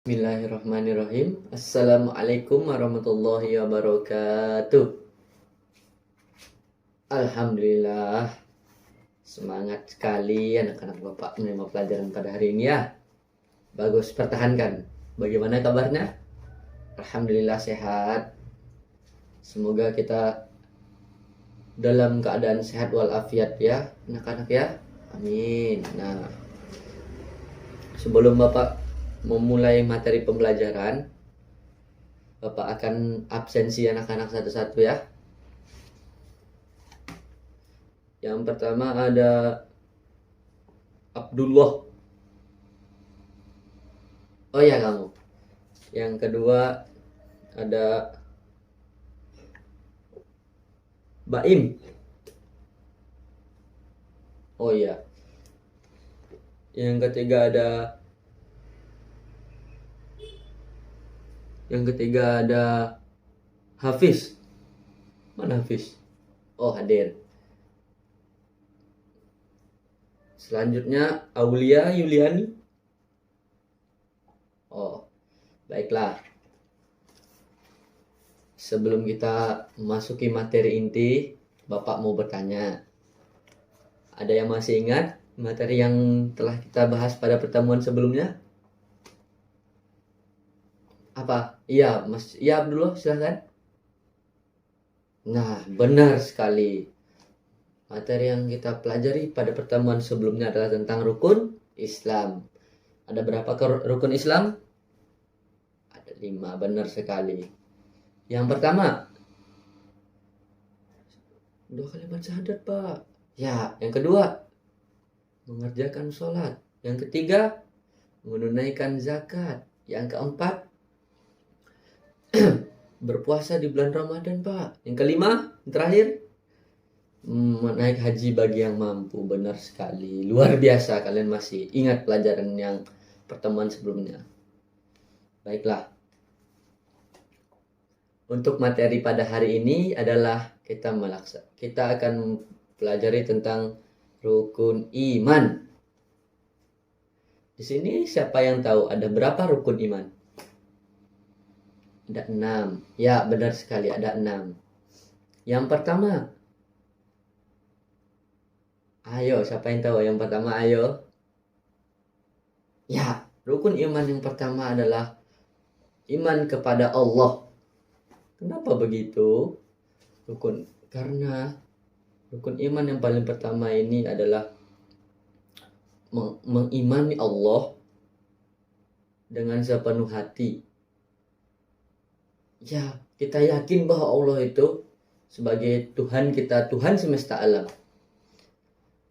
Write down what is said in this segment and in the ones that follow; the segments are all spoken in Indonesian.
Bismillahirrahmanirrahim. Assalamualaikum warahmatullahi wabarakatuh. Alhamdulillah, semangat sekali anak-anak Bapak menerima pelajaran pada hari ini ya. Bagus, pertahankan. Bagaimana kabarnya? Alhamdulillah sehat. Semoga kita dalam keadaan sehat walafiat ya, anak-anak ya. Amin. Nah, sebelum Bapak memulai materi pembelajaran, Bapak akan absensi anak-anak satu-satu ya. Yang pertama ada Abdullah. Oh ya, kamu. Yang kedua ada Baim. Oh iya. Yang ketiga ada Hafiz. Mana Hafiz? Oh, hadir. Selanjutnya Aulia Yuliani. Oh, baiklah. Sebelum kita memasuki materi inti, Bapak mau bertanya. Ada yang masih ingat materi yang telah kita bahas pada pertemuan sebelumnya? Apa? Iya, Mas. Iya, Abdullah, silahkan. Nah, benar sekali. Materi yang kita pelajari pada pertemuan sebelumnya adalah tentang rukun Islam. Ada berapa rukun Islam? Ada 5, benar sekali. Yang pertama, 2 kalimat syahadat, Pak. Ya, yang kedua, mengerjakan sholat. Yang ketiga, menunaikan zakat. Yang keempat, berpuasa di bulan Ramadan, Pak. Yang kelima, yang terakhir, naik haji bagi yang mampu. Benar sekali. Luar biasa, kalian masih ingat pelajaran yang pertemuan sebelumnya. Baiklah. Untuk materi pada hari ini adalah kita akan pelajari tentang rukun iman. Di sini siapa yang tahu ada berapa rukun iman? Ada 6. Ya, benar sekali, ada 6. Yang pertama. Ayo, siapa yang tahu yang pertama? Ayo. Ya, rukun iman yang pertama adalah iman kepada Allah. Kenapa begitu? Karena rukun iman yang paling pertama ini adalah mengimani Allah dengan sepenuh hati. Ya, kita yakin bahwa Allah itu sebagai Tuhan kita, Tuhan semesta alam.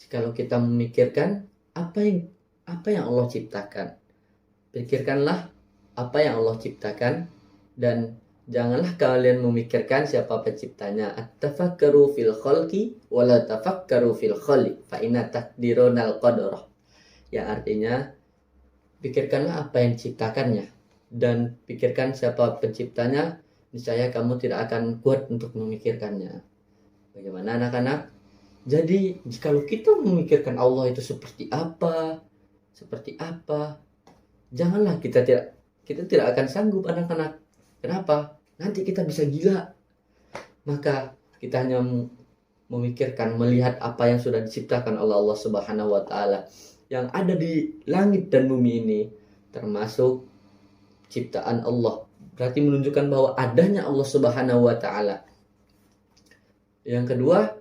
Jikalau kita memikirkan apa yang Allah ciptakan, pikirkanlah apa yang Allah ciptakan dan janganlah kalian memikirkan siapa penciptanya. At-tafakkaru fil khalqi wa la tafakkaru fil khaliq fa inna taqdirunal qadarah. Ya, artinya pikirkanlah apa yang diciptakannya dan pikirkan siapa penciptanya, niscaya kamu tidak akan kuat untuk memikirkannya. Bagaimana anak-anak? Jadi, jikalau kita memikirkan Allah itu seperti apa, janganlah kita tidak akan sanggup anak-anak. Kenapa? Nanti kita bisa gila. Maka kita hanya memikirkan, melihat apa yang sudah diciptakan oleh Allah Subhanahu wa taala yang ada di langit dan bumi ini, termasuk ciptaan Allah. Berarti menunjukkan bahwa adanya Allah Subhanahu wa taala. Yang kedua,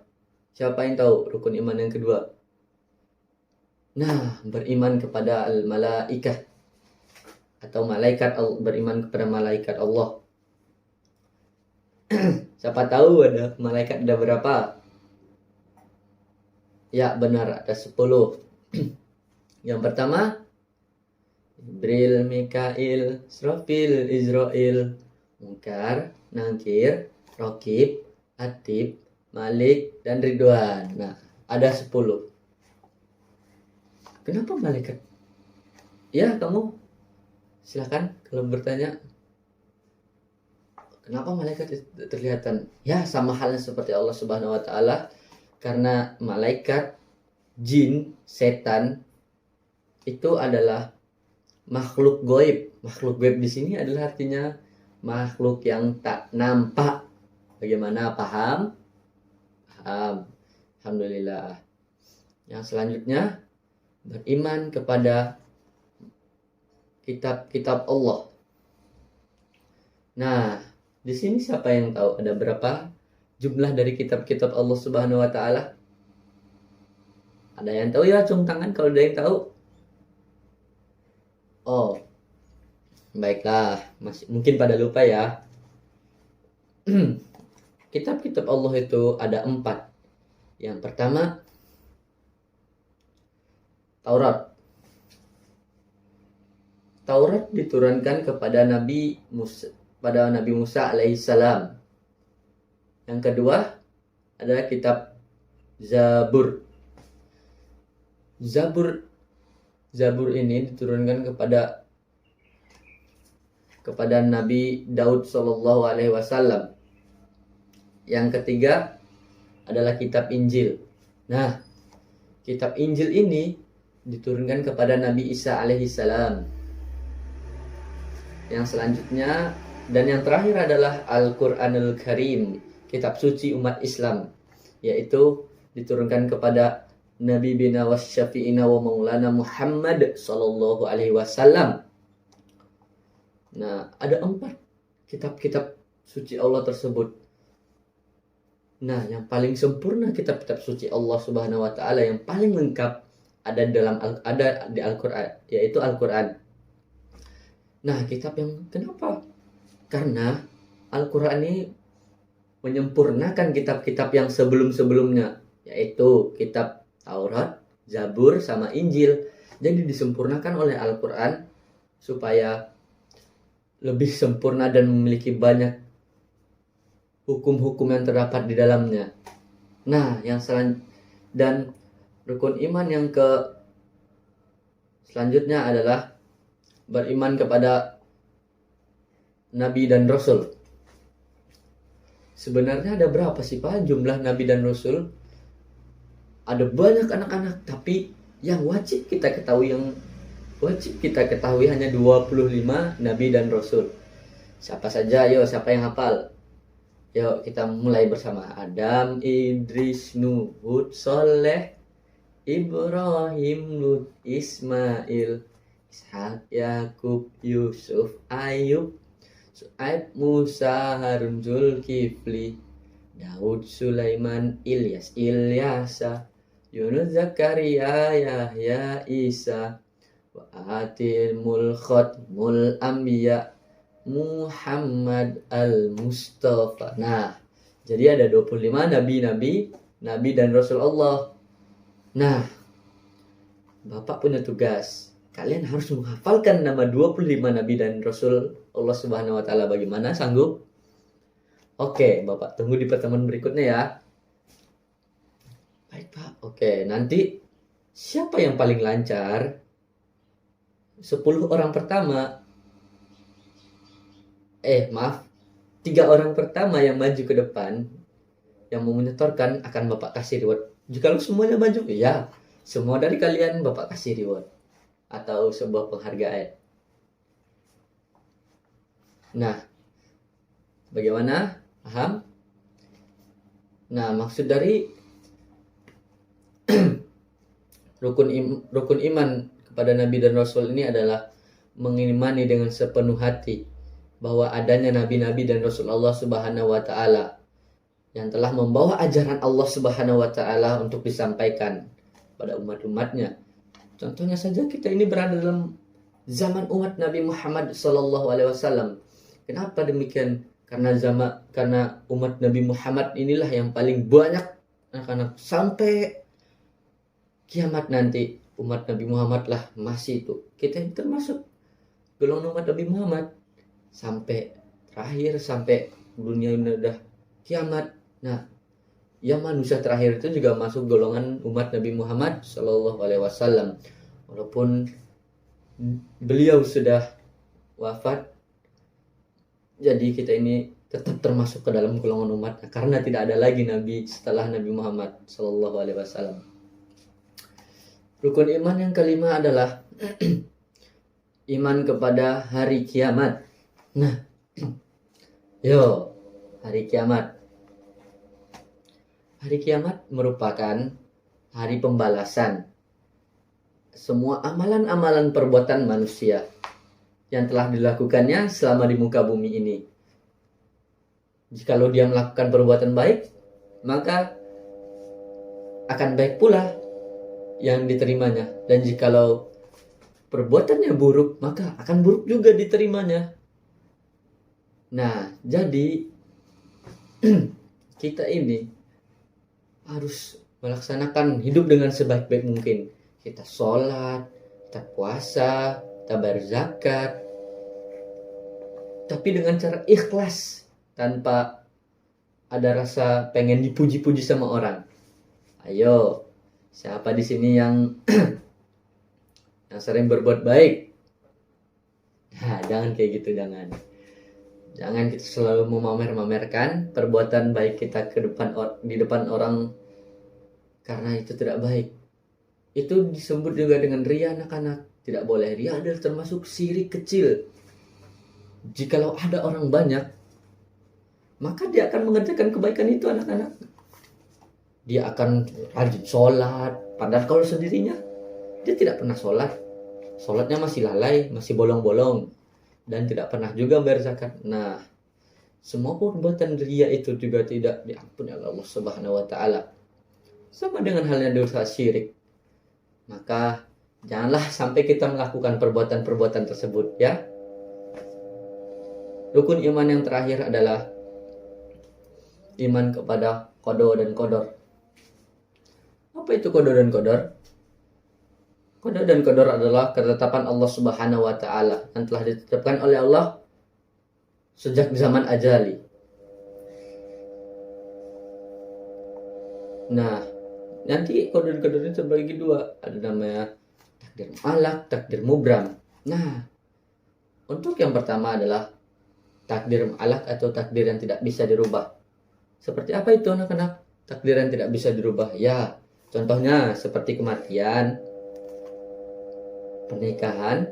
siapa yang tahu rukun iman yang kedua? Nah, beriman kepada al-malaikah atau malaikat, beriman kepada malaikat Allah. Siapa tahu ada malaikat ada berapa? Ya, benar, ada 10. Yang pertama, Jibril, Mikail, Israfil, Israil, Munkar, Nangkir, Rokib, Atib, Malik, dan Ridwan. Nah, ada 10. Kenapa malaikat? Ya, kamu silakan kalau bertanya. Kenapa malaikat terlihatan? Ya, sama halnya seperti Allah Subhanahu wa taala, karena malaikat, jin, setan itu adalah makhluk goib. Makhluk goib di sini adalah artinya makhluk yang tak nampak. Bagaimana, paham? Paham. Alhamdulillah. Yang selanjutnya, beriman kepada kitab-kitab Allah. Nah, di sini siapa yang tahu ada berapa jumlah dari kitab-kitab Allah Subhanahu wa taala? Ada yang tahu ya? Acung tangan kalau ada yang tahu. Oh, baiklah, masih mungkin pada lupa ya. Kitab-kitab Allah itu ada 4. Yang pertama, Taurat. Taurat diturunkan kepada Nabi Musa alaihissalam. Yang kedua adalah kitab Zabur. Zabur ini diturunkan kepada Nabi Daud Shallallahu Alaihi Wasallam. Yang ketiga adalah kitab Injil. Nah, kitab Injil ini diturunkan kepada Nabi Isa alaihissalam. Yang selanjutnya dan yang terakhir adalah Al-Quranul Karim, kitab suci umat Islam, yaitu diturunkan kepada Nabi bina wa syafi'ina wa maulana Muhammad Sallallahu Alaihi Wasallam. Nah, ada 4 kitab-kitab suci Allah tersebut. Nah, yang paling sempurna kitab-kitab suci Allah Subhanahu wa taala, yang paling lengkap ada di Al-Qur'an, yaitu Al-Qur'an. Nah, kitab yang kenapa? Karena Al-Qur'an ini menyempurnakan kitab-kitab yang sebelum-sebelumnya, yaitu kitab Taurat, Zabur, sama Injil. Jadi disempurnakan oleh Al-Qur'an supaya lebih sempurna dan memiliki banyak hukum-hukum yang terdapat di dalamnya. Nah, dan rukun iman yang selanjutnya adalah beriman kepada Nabi dan Rasul. Sebenarnya ada berapa sih Pak jumlah Nabi dan Rasul? Ada banyak anak-anak, tapi yang wajib kita ketahui hanya 25 Nabi dan Rasul. Siapa saja? Yo, siapa yang hafal? Yuk kita mulai bersama. Adam, Idris, Nuh, Hud, Soleh, Ibrahim, Lut, Ismail, Ishak, Yakub, Yusuf, Ayub, Su'aib, Musa, Harun, Zulkifli, Daud, Sulaiman, Ilyasa, Yunus, Zakaria, Yahya, Isa, wa atimul khatmul anbiya Muhammad al-Mustafa. Nah, jadi ada 25 nabi dan rasul Allah. Nah, Bapak punya tugas. Kalian harus menghafalkan nama 25 nabi dan rasul Allah Subhanahu wa taala. Bagaimana? Sanggup? Oke, Bapak tunggu di pertemuan berikutnya ya. Baik, Pak. Oke, nanti siapa yang paling lancar? 10 orang pertama 3 orang pertama yang maju ke depan, yang mau menyetorkan, akan Bapak kasih reward. Jika semuanya maju, ya semua dari kalian Bapak kasih reward atau sebuah penghargaan. Nah, bagaimana? Paham? Nah, maksud dari rukun iman kepada Nabi dan Rasul ini adalah mengimani dengan sepenuh hati bahwa adanya nabi-nabi dan rasul Allah Subhanahu wa taala yang telah membawa ajaran Allah Subhanahu wa taala untuk disampaikan pada umat-umatnya. Contohnya saja kita ini berada dalam zaman umat Nabi Muhammad sallallahu alaihi wasallam. Kenapa demikian? Karena umat Nabi Muhammad inilah yang paling banyak anak-anak sampai kiamat nanti. Umat Nabi Muhammad lah masih itu. Kita yang termasuk golongan umat Nabi Muhammad sampai terakhir, sampai dunia ini udah kiamat. Nah, yang manusia terakhir itu juga masuk golongan umat Nabi Muhammad Shallallahu Alaihi Wasallam. Walaupun beliau sudah wafat, jadi kita ini tetap termasuk ke dalam golongan umat karena tidak ada lagi nabi setelah Nabi Muhammad Shallallahu Alaihi Wasallam. Rukun iman yang kelima adalah iman kepada hari kiamat. Nah, yo, hari kiamat. Hari kiamat merupakan hari pembalasan semua amalan-amalan perbuatan manusia yang telah dilakukannya selama di muka bumi ini. Jikalau dia melakukan perbuatan baik, maka akan baik pula yang diterimanya. Dan jikalau perbuatannya buruk, maka akan buruk juga diterimanya. Nah, jadi kita ini harus melaksanakan hidup dengan sebaik-baik mungkin. Kita sholat, kita puasa, kita berzakat, tapi dengan cara ikhlas, tanpa ada rasa pengen dipuji-puji sama orang. Ayo, siapa di sini yang yang sering berbuat baik? Nah, jangan kayak gitu, jangan. Jangan kita selalu memamer-mamerkan perbuatan baik kita di depan orang, karena itu tidak baik. Itu disebut juga dengan ria, anak-anak. Tidak boleh. Ria adalah termasuk syirik kecil. Jikalau ada orang banyak, maka dia akan mengerjakan kebaikan itu, anak-anak. Dia akan rajin sholat, padahal kalau sendirinya dia tidak pernah sholat. Sholatnya masih lalai, masih bolong-bolong, dan tidak pernah juga bayar zakat. Nah, semua perbuatan ria itu juga tidak diampuni oleh Allah Subhanahu wa taala. Sama dengan halnya dosa syirik. Maka janganlah sampai kita melakukan perbuatan-perbuatan tersebut, ya. Rukun iman yang terakhir adalah iman kepada qada dan qadar. Apa itu qada dan qadar? Qada dan qadar adalah ketetapan Allah Subhanahu wa taala yang telah ditetapkan oleh Allah sejak zaman azali. Nah, nanti qada dan qadar itu terbagi dua. Ada namanya takdir mu'allaq, takdir mubram. Nah, untuk yang pertama adalah takdir mu'allaq atau takdir yang tidak bisa dirubah. Seperti apa itu, anak-anak? Takdir yang tidak bisa dirubah. Ya, contohnya seperti kematian, pernikahan,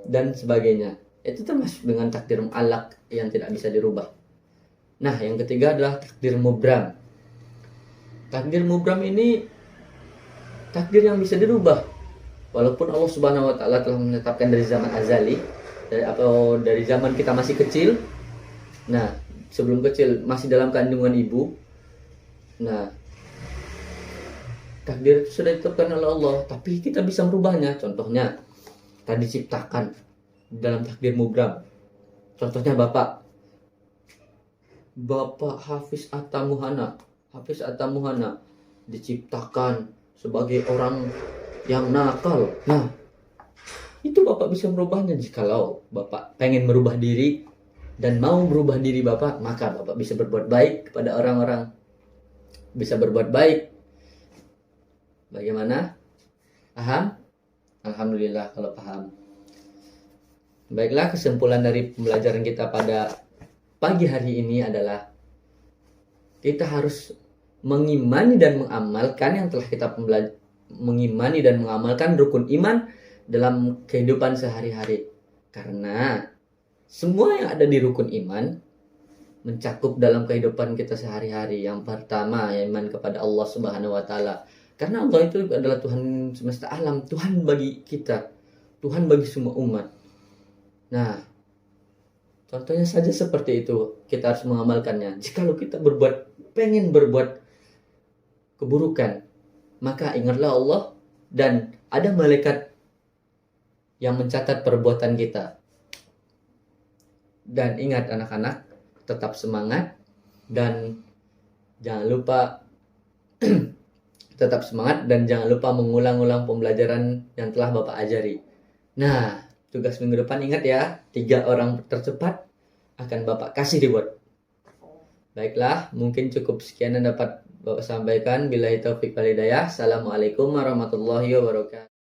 dan sebagainya. Itu termasuk dengan takdir mu'allaq yang tidak bisa dirubah. Nah, yang ketiga adalah takdir mubram. Takdir mubram ini takdir yang bisa dirubah. Walaupun Allah Subhanahu wa taala telah menetapkan dari zaman azali, dari zaman kita masih kecil. Nah, sebelum kecil masih dalam kandungan ibu. Nah, takdir itu sudah ditetapkan oleh Allah, tapi kita bisa merubahnya. Contohnya tadi diciptakan dalam takdir mubram. Contohnya Bapak Hafiz Atamuhana diciptakan sebagai orang yang nakal. Nah, itu Bapak bisa merubahnya. Jikalau Bapak pengen merubah diri dan mau merubah diri Bapak, maka Bapak bisa berbuat baik kepada orang-orang. Bisa berbuat baik. Bagaimana? Paham? Alhamdulillah kalau paham. Baiklah, kesimpulan dari pembelajaran kita pada pagi hari ini adalah kita harus mengimani dan mengamalkan yang telah kita mengimani dan mengamalkan rukun iman dalam kehidupan sehari-hari. Karena semua yang ada di rukun iman mencakup dalam kehidupan kita sehari-hari. Yang pertama, iman kepada Allah Subhanahu wa taala. Karena Allah itu adalah Tuhan semesta alam, Tuhan bagi kita, Tuhan bagi semua umat. Nah, contohnya saja seperti itu, kita harus mengamalkannya. Jikalau kita pengen berbuat keburukan, maka ingatlah Allah dan ada malaikat yang mencatat perbuatan kita. Dan ingat anak-anak, tetap semangat dan jangan lupa tetap semangat dan jangan lupa mengulang-ulang pembelajaran yang telah Bapak ajari. Nah, tugas minggu depan ingat ya, 3 orang tercepat akan Bapak kasih reward. Baiklah, mungkin cukup sekian yang dapat Bapak sampaikan. Billahi taufiq wal hidayah. Assalamualaikum warahmatullahi wabarakatuh.